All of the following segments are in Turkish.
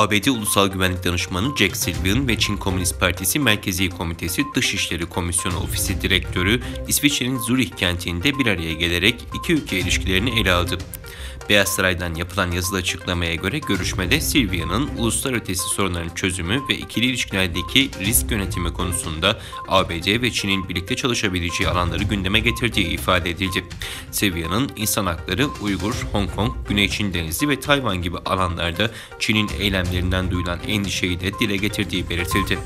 ABD Ulusal Güvenlik Danışmanı Jack Sullivan ve Çin Komünist Partisi Merkezi Komitesi Dışişleri Komisyonu Ofisi Direktörü İsviçre'nin Zürih kentinde bir araya gelerek iki ülke ilişkilerini ele aldı. Beyaz Saray'dan yapılan yazılı açıklamaya göre görüşmede Sullivan'ın uluslararası sorunların çözümü ve ikili ilişkilerdeki risk yönetimi konusunda ABD ve Çin'in birlikte çalışabileceği alanları gündeme getirdiği ifade edildi. Sullivan'ın insan hakları, Uygur, Hong Kong, Güney Çin Denizi ve Tayvan gibi alanlarda Çin'in eylemlerinden duyulan endişeyi de dile getirdiği belirtildi.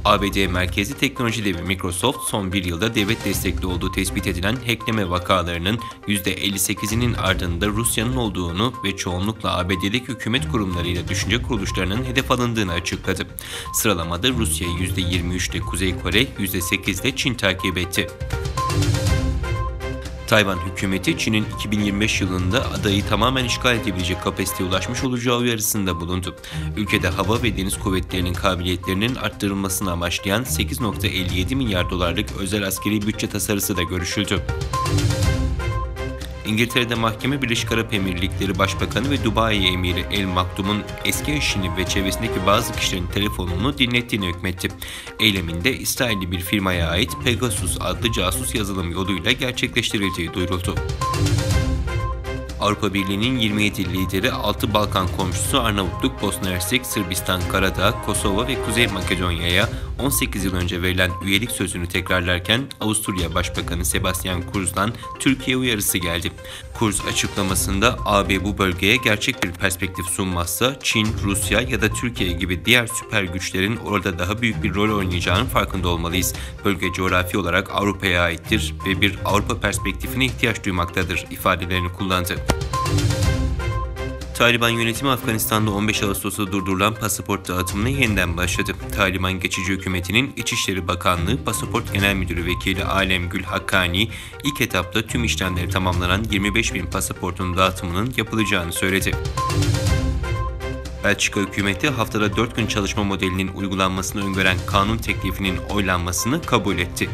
ABD merkezi teknoloji devi Microsoft son bir yılda devlet destekli olduğu tespit edilen hackleme vakalarının %58'inin ardında Rusya'nın olduğunu ve çoğunlukla ABD'deki hükümet kurumlarıyla düşünce kuruluşlarının hedef alındığını açıkladı. Sıralamada Rusya'yı %23'te Kuzey Kore, %8'de Çin takip etti. Tayvan hükümeti Çin'in 2025 yılında adayı tamamen işgal edebilecek kapasiteye ulaşmış olacağı uyarısında bulundu. Ülkede hava ve deniz kuvvetlerinin kabiliyetlerinin arttırılmasını amaçlayan 8,57 milyar dolarlık özel askeri bütçe tasarısı da görüşüldü. İngiltere'de mahkeme Birleşik Arap Emirlikleri Başbakanı ve Dubai Emiri El Maktoum'un eski eşini ve çevresindeki bazı kişilerin telefonunu dinlettiğini hükmetti. Eyleminde İsrailli bir firmaya ait Pegasus adlı casus yazılım yoluyla gerçekleştirildiği duyuruldu. Avrupa Birliği'nin 27 lideri 6 Balkan komşusu Arnavutluk, Bosna Hersek, Sırbistan, Karadağ, Kosova ve Kuzey Makedonya'ya 18 yıl önce verilen üyelik sözünü tekrarlarken Avusturya Başbakanı Sebastian Kurz'dan Türkiye uyarısı geldi. Kurz açıklamasında AB bu bölgeye gerçek bir perspektif sunmazsa Çin, Rusya ya da Türkiye gibi diğer süper güçlerin orada daha büyük bir rol oynayacağının farkında olmalıyız. Bölge coğrafi olarak Avrupa'ya aittir ve bir Avrupa perspektifine ihtiyaç duymaktadır ifadelerini kullandı. Taliban yönetimi Afganistan'da 15 Ağustos'ta durdurulan pasaport dağıtımına yeniden başladı. Taliban geçici hükümetinin İçişleri Bakanlığı Pasaport Genel Müdürü Vekili Alemgül Hakkani ilk etapta tüm işlemleri tamamlanan 25.000 pasaportun dağıtımının yapılacağını söyledi. Belçika hükümeti haftada 4 gün çalışma modelinin uygulanmasını öngören kanun teklifinin oylanmasını kabul etti.